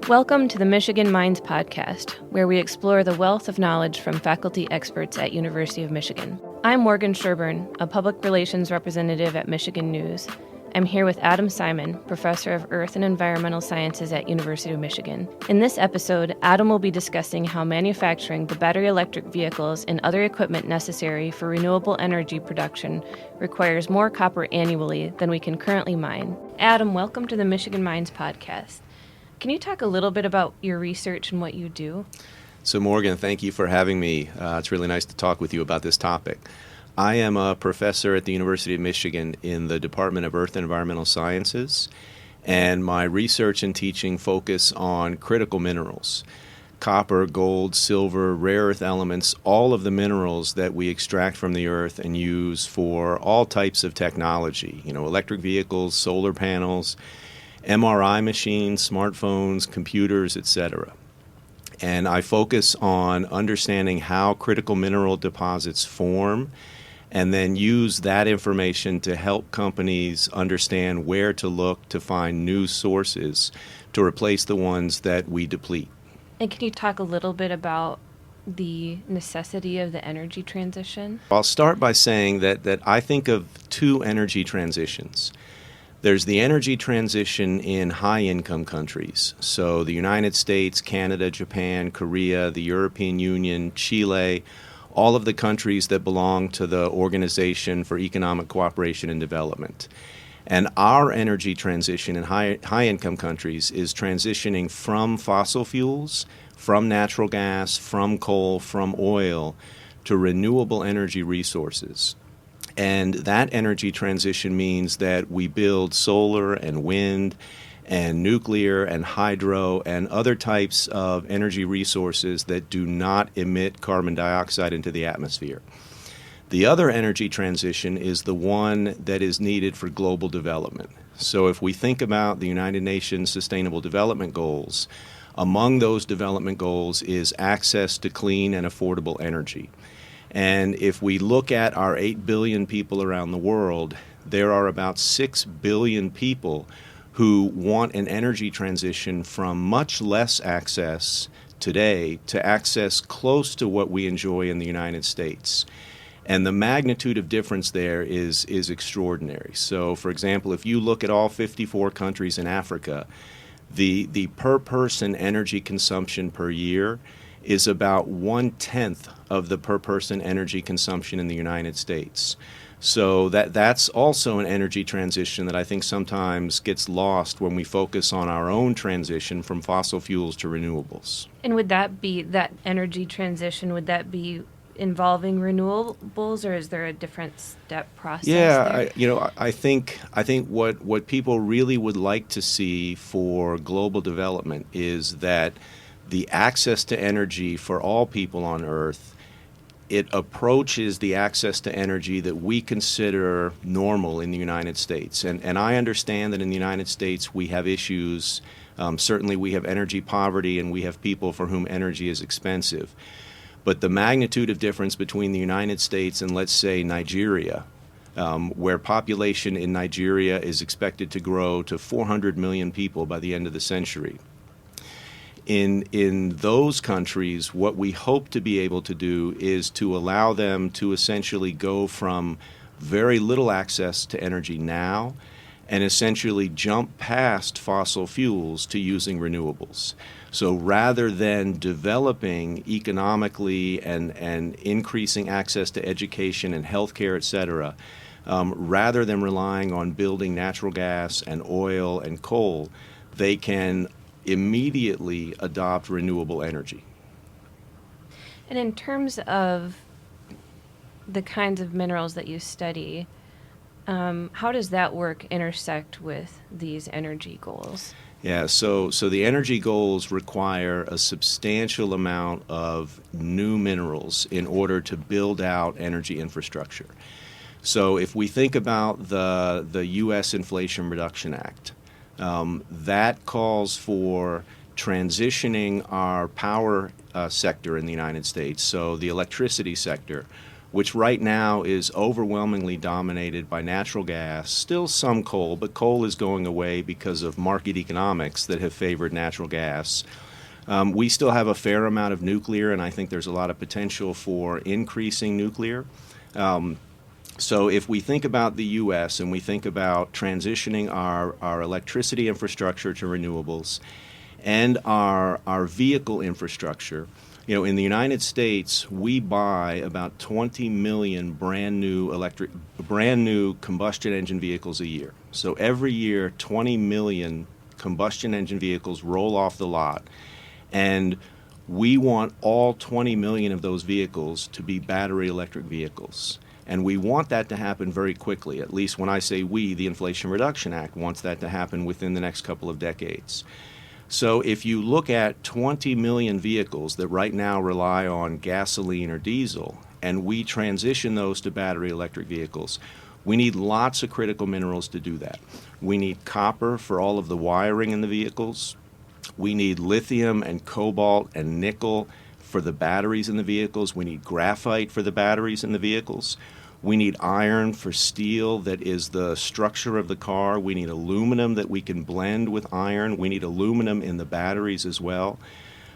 Welcome to the Michigan Minds podcast, where we explore the wealth of knowledge from faculty experts at University of Michigan. I'm Morgan Sherburne, a public relations representative at Michigan News. I'm here with Adam Simon, professor of Earth and Environmental Sciences at University of Michigan. In this episode, Adam will be discussing how manufacturing the battery electric vehicles and other equipment necessary for renewable energy production requires more copper annually than we can currently mine. Adam, welcome to the Michigan Minds podcast. Can you talk a little bit about your research and what you do? So Morgan, thank you for having me. It's really nice to talk with you about this topic. I am a professor at the University of Michigan in the Department of Earth and Environmental Sciences, and my research and teaching focus on critical minerals. Copper, gold, silver, rare earth elements, all of the minerals that we extract from the earth and use for all types of technology, electric vehicles, solar panels, MRI machines, smartphones, computers, etc. And I focus on understanding how critical mineral deposits form and then use that information to help companies understand where to look to find new sources to replace the ones that we deplete. And can you talk a little bit about the necessity of the energy transition? I'll start by saying that I think of two energy transitions. There's the energy transition in high-income countries, so the United States, Canada, Japan, Korea, the European Union, Chile, all of the countries that belong to the Organization for Economic Cooperation and Development. And our energy transition in high-income countries is transitioning from fossil fuels, from natural gas, from coal, from oil, to renewable energy resources. And that energy transition means that we build solar and wind and nuclear and hydro and other types of energy resources that do not emit carbon dioxide into the atmosphere. The other energy transition is the one that is needed for global development. So if we think about the United Nations Sustainable Development Goals, among those development goals is access to clean and affordable energy. And if we look at our 8 billion people around the world, there are about 6 billion people who want an energy transition from much less access today to access close to what we enjoy in the United States. And the magnitude of difference there is extraordinary. So, for example, if you look at all 54 countries in Africa, the per person energy consumption per year is about 1/10 of the per person energy consumption in the United States. So that's also an energy transition that I think sometimes gets lost when we focus on our own transition from fossil fuels to renewables. And would that be, that energy transition, would that be involving renewables, or is there a different step process there? I think what people really would like to see for global development is that the access to energy for all people on Earth, it approaches the access to energy that we consider normal in the United States. And I understand that in the United States we have issues. Certainly we have energy poverty and we have people for whom energy is expensive. But the magnitude of difference between the United States and, let's say, Nigeria, where population in Nigeria is expected to grow to 400 million people by the end of the century. In those countries, what we hope to be able to do is to allow them to essentially go from very little access to energy now and essentially jump past fossil fuels to using renewables. So rather than developing economically and increasing access to education and healthcare, et cetera, rather than relying on building natural gas and oil and coal, they can immediately adopt renewable energy. And in terms of the kinds of minerals that you study, how does that work intersect with these energy goals? Yeah, so the energy goals require a substantial amount of new minerals in order to build out energy infrastructure. So if we think about the U.S. Inflation Reduction Act, that calls for transitioning our power sector in the United States, so the electricity sector, which right now is overwhelmingly dominated by natural gas, still some coal, but coal is going away because of market economics that have favored natural gas. We still have a fair amount of nuclear, and I think there's a lot of potential for increasing nuclear. So if we think about the U.S. and we think about transitioning our electricity infrastructure to renewables and our vehicle infrastructure, in the United States, we buy about 20 million brand new combustion engine vehicles a year. So every year, 20 million combustion engine vehicles roll off the lot. And we want all 20 million of those vehicles to be battery electric vehicles. And we want that to happen very quickly. At least when I say we, the Inflation Reduction Act wants that to happen within the next couple of decades. So if you look at 20 million vehicles that right now rely on gasoline or diesel, and we transition those to battery electric vehicles, we need lots of critical minerals to do that. We need copper for all of the wiring in the vehicles. We need lithium and cobalt and nickel for the batteries in the vehicles. We need graphite for the batteries in the vehicles. We need iron for steel that is the structure of the car. We need aluminum that we can blend with iron. We need aluminum in the batteries as well.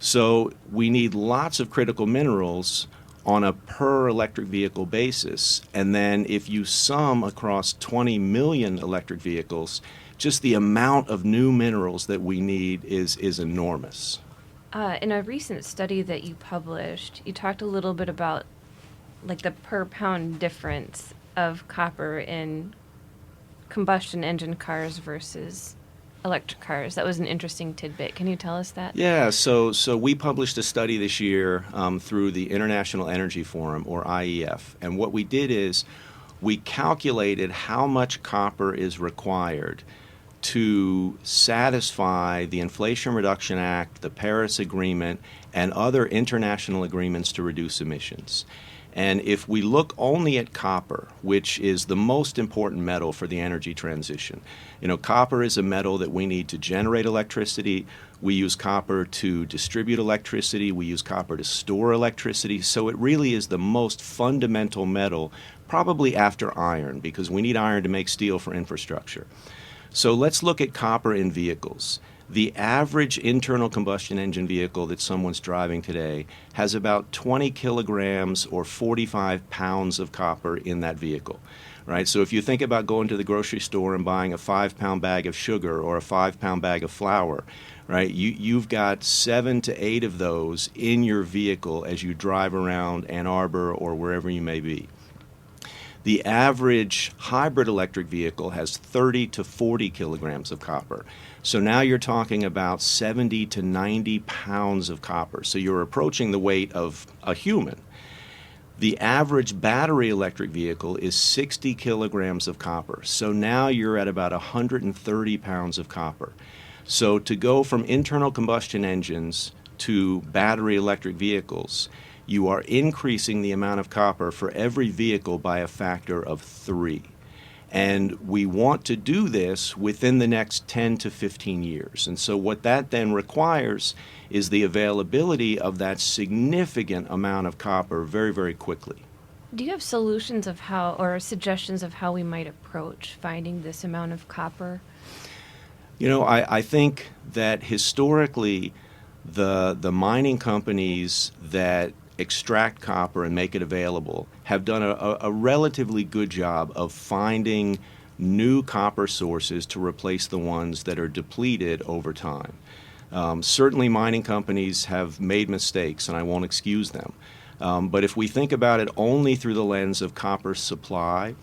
So we need lots of critical minerals on a per electric vehicle basis. And then if you sum across 20 million electric vehicles, just the amount of new minerals that we need is enormous. In a recent study that you published, you talked a little bit about the per pound difference of copper in combustion engine cars versus electric cars. That was an interesting tidbit. Can you tell us that? Yeah, so we published a study this year through the International Energy Forum, or IEF. And what we did is we calculated how much copper is required to satisfy the Inflation Reduction Act, the Paris Agreement, and other international agreements to reduce emissions. And if we look only at copper, which is the most important metal for the energy transition, copper is a metal that we need to generate electricity. We use copper to distribute electricity. We use copper to store electricity. So it really is the most fundamental metal, probably after iron, because we need iron to make steel for infrastructure. So let's look at copper in vehicles. The average internal combustion engine vehicle that someone's driving today has about 20 kilograms or 45 pounds of copper in that vehicle, right? So if you think about going to the grocery store and buying a 5-pound bag of sugar or a 5-pound bag of flour, right, you've got 7 to 8 of those in your vehicle as you drive around Ann Arbor or wherever you may be. The average hybrid electric vehicle has 30 to 40 kilograms of copper. So now you're talking about 70 to 90 pounds of copper. So you're approaching the weight of a human. The average battery electric vehicle is 60 kilograms of copper. So now you're at about 130 pounds of copper. So to go from internal combustion engines to battery electric vehicles, you are increasing the amount of copper for every vehicle by a factor of 3. And we want to do this within the next 10 to 15 years. And so what that then requires is the availability of that significant amount of copper very, very quickly. Do you have solutions of how, or suggestions of how we might approach finding this amount of copper? I think that historically the mining companies that extract copper and make it available have done a relatively good job of finding new copper sources to replace the ones that are depleted over time. Certainly mining companies have made mistakes, and I won't excuse them. But if we think about it only through the lens of copper supply,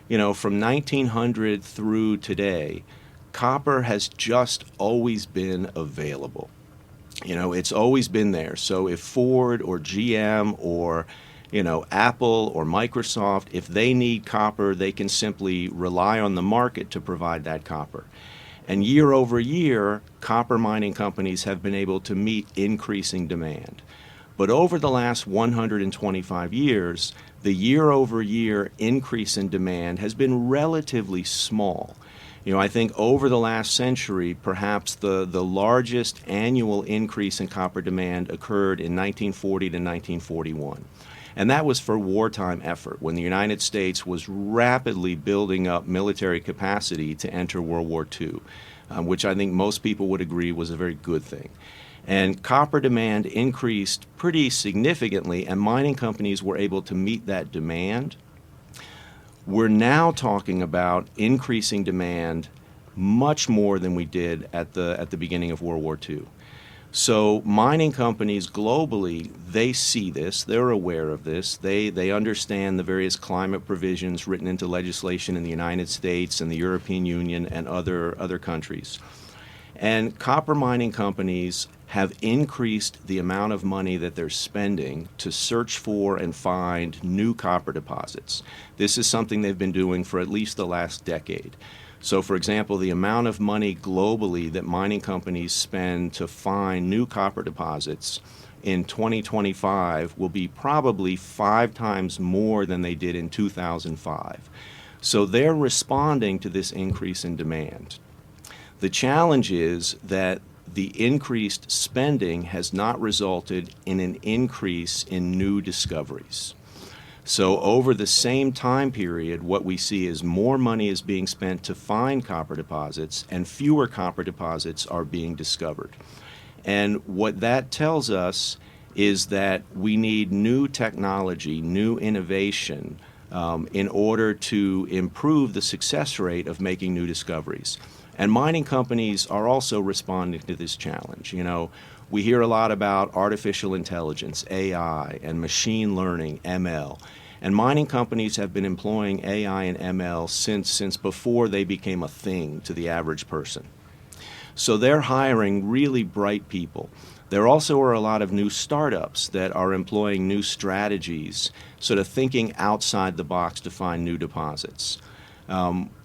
from 1900 through today, copper has just always been available. It's always been there. So if Ford or GM or, Apple or Microsoft, if they need copper, they can simply rely on the market to provide that copper. And year over year, copper mining companies have been able to meet increasing demand. But over the last 125 years, the year over year increase in demand has been relatively small. I think over the last century, perhaps the largest annual increase in copper demand occurred in 1940 to 1941. And that was for wartime effort, when the United States was rapidly building up military capacity to enter World War II, which I think most people would agree was a very good thing. And copper demand increased pretty significantly, and mining companies were able to meet that demand. We're now talking about increasing demand much more than we did at the beginning of World War II. So mining companies globally, they see this, they're aware of this, they understand the various climate provisions written into legislation in the United States and the European Union and other countries. And copper mining companies have increased the amount of money that they're spending to search for and find new copper deposits. This is something they've been doing for at least the last decade. So, for example, the amount of money globally that mining companies spend to find new copper deposits in 2025 will be probably 5 times more than they did in 2005. So they're responding to this increase in demand. The challenge is that the increased spending has not resulted in an increase in new discoveries. So over the same time period, what we see is more money is being spent to find copper deposits and fewer copper deposits are being discovered. And what that tells us is that we need new technology, new innovation in order to improve the success rate of making new discoveries. And mining companies are also responding to this challenge. You know, we hear a lot about artificial intelligence, AI, and machine learning, ML. And mining companies have been employing AI and ML since before they became a thing to the average person. So they're hiring really bright people. There also are a lot of new startups that are employing new strategies, sort of thinking outside the box to find new deposits.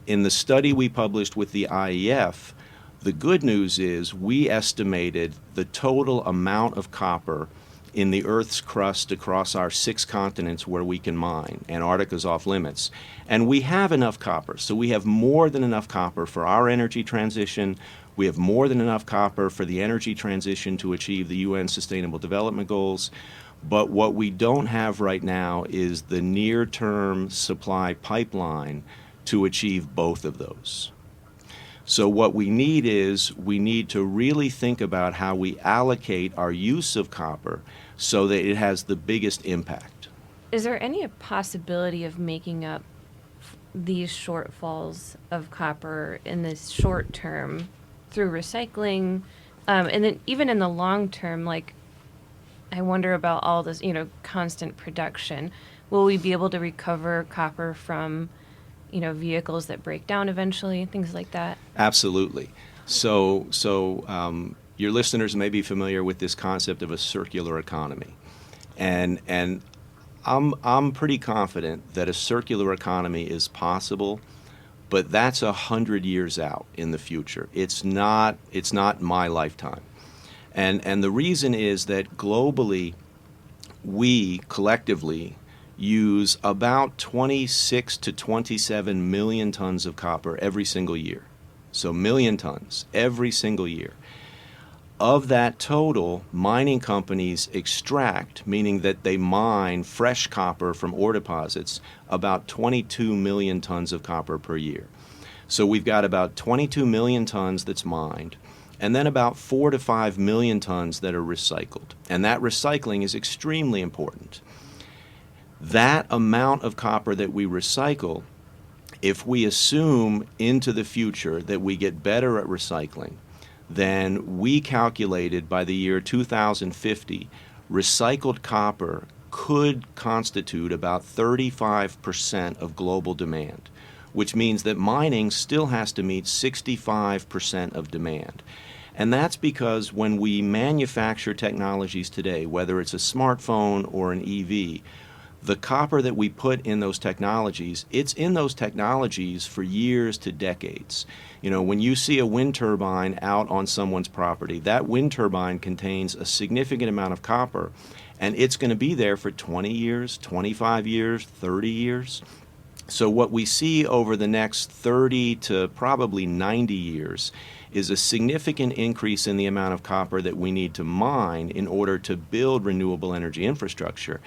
In the study we published with the IEF, the good news is we estimated the total amount of copper in the Earth's crust across our 6 continents where we can mine. Antarctica's off limits. And we have enough copper. So we have more than enough copper for our energy transition. We have more than enough copper for the energy transition to achieve the UN Sustainable Development Goals. But what we don't have right now is the near-term supply pipeline to achieve both of those. So what we need to really think about how we allocate our use of copper so that it has the biggest impact. Is there any possibility of making up these shortfalls of copper in the short term through recycling? And then even in the long term, like, I wonder about all this, constant production. Will we be able to recover copper from vehicles that break down eventually, things like that? Absolutely. So your listeners may be familiar with this concept of a circular economy. And I'm pretty confident that a circular economy is possible, but that's 100 years out in the future. It's not my lifetime. And the reason is that globally, we collectively use about 26 to 27 million tons of copper every single year. So million tons every single year. Of that total, mining companies extract, meaning that they mine fresh copper from ore deposits, about 22 million tons of copper per year. So we've got about 22 million tons that's mined, and then about 4 to 5 million tons that are recycled. And that recycling is extremely important. That amount of copper that we recycle, if we assume into the future that we get better at recycling, then we calculated by the year 2050, recycled copper could constitute about 35% of global demand, which means that mining still has to meet 65% of demand. And that's because when we manufacture technologies today, whether it's a smartphone or an EV, the copper that we put in those technologies, it's in those technologies for years to decades. When you see a wind turbine out on someone's property, that wind turbine contains a significant amount of copper, and it's going to be there for 20 years, 25 years, 30 years. So what we see over the next 30 to probably 90 years is a significant increase in the amount of copper that we need to mine in order to build renewable energy infrastructure.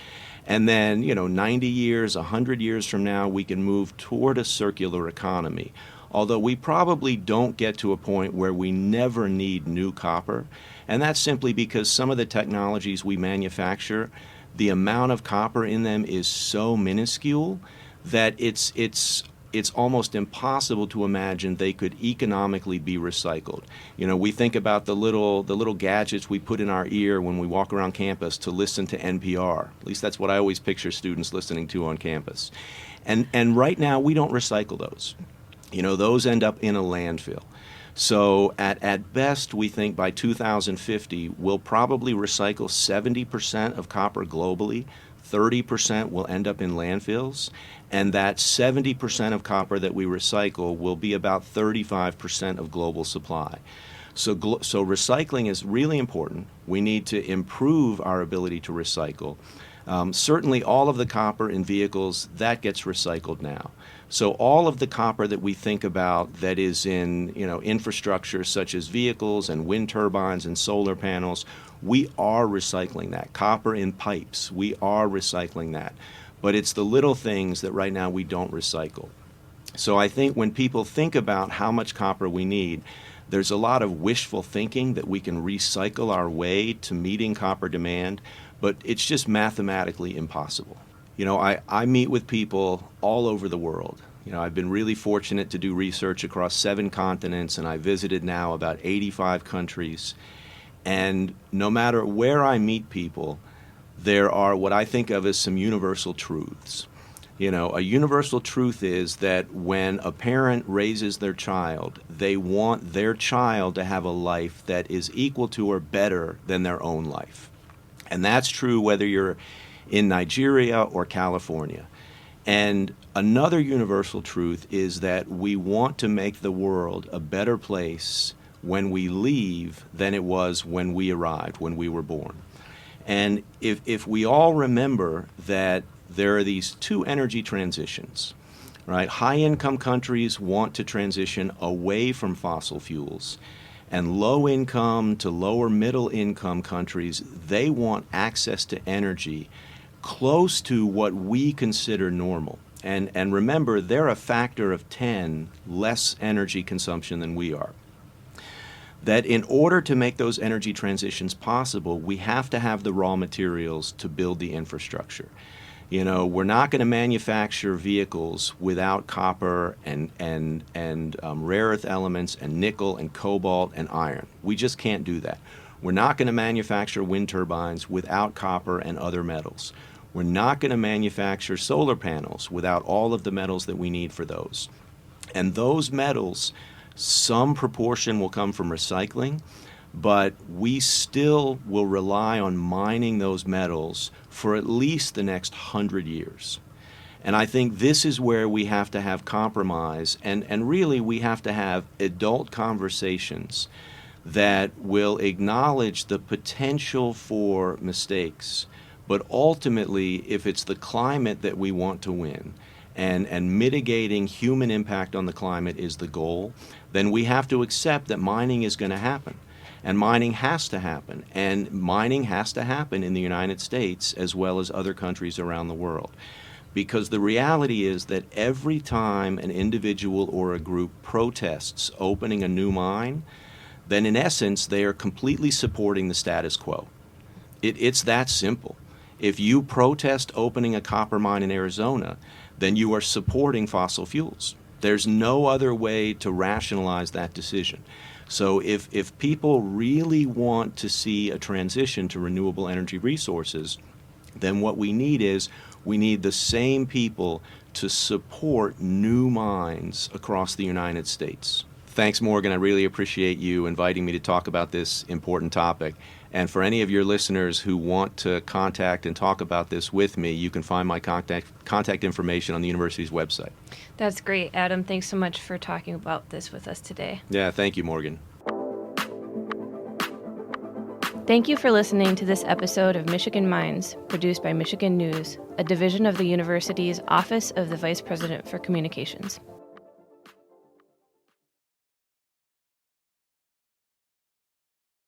And then, 90 years, 100 years from now, we can move toward a circular economy. Although we probably don't get to a point where we never need new copper. And that's simply because some of the technologies we manufacture, the amount of copper in them is so minuscule that it's almost impossible to imagine they could economically be recycled. We think about the little gadgets we put in our ear when we walk around campus to listen to NPR. At least that's what I always picture students listening to on campus. And right now we don't recycle those. Those end up in a landfill. So at best, we think by 2050, we'll probably recycle 70% of copper globally. 30% will end up in landfills, and that 70% of copper that we recycle will be about 35% of global supply. So recycling is really important. We need to improve our ability to recycle. Certainly all of the copper in vehicles, that gets recycled now. So all of the copper that we think about that is in infrastructure such as vehicles and wind turbines and solar panels, we are recycling that. Copper in pipes, we are recycling that. But it's the little things that right now we don't recycle. So I think when people think about how much copper we need, there's a lot of wishful thinking that we can recycle our way to meeting copper demand, but it's just mathematically impossible. I meet with people all over the world. I've been really fortunate to do research across 7 continents, and I visited now about 85 countries. And no matter where I meet people, there are what I think of as some universal truths. A universal truth is that when a parent raises their child, they want their child to have a life that is equal to or better than their own life. And that's true whether you're in Nigeria or California. And another universal truth is that we want to make the world a better place when we leave than it was when we arrived, when we were born. And if we all remember that there are these 2 energy transitions, right? High-income countries want to transition away from fossil fuels. And low-income to lower-middle-income countries, they want access to energy close to what we consider normal. And remember, they're a factor of 10 less energy consumption than we are. That in order to make those energy transitions possible, we have to have the raw materials to build the infrastructure. We're not going to manufacture vehicles without copper and rare earth elements and nickel and cobalt and iron. We just can't do that. We're not going to manufacture wind turbines without copper and other metals. We're not going to manufacture solar panels without all of the metals that we need for those. And those metals, some proportion will come from recycling, but we still will rely on mining those metals for at least the next 100 years. And I think this is where we have to have compromise, and really we have to have adult conversations that will acknowledge the potential for mistakes. But ultimately, if it's the climate that we want to win, and mitigating human impact on the climate is the goal, then we have to accept that mining is going to happen. And mining has to happen. And mining has to happen in the United States as well as other countries around the world. Because the reality is that every time an individual or a group protests opening a new mine, then in essence they are completely supporting the status quo. It's that simple. If you protest opening a copper mine in Arizona, then you are supporting fossil fuels. There's no other way to rationalize that decision. So if people really want to see a transition to renewable energy resources, then what we need is we need the same people to support new mines across the United States. Thanks, Morgan. I really appreciate you inviting me to talk about this important topic. And for any of your listeners who want to contact and talk about this with me, you can find my contact information on the university's website. That's great, Adam. Thanks so much for talking about this with us today. Yeah, thank you, Morgan. Thank you for listening to this episode of Michigan Minds, produced by Michigan News, a division of the university's Office of the Vice President for Communications.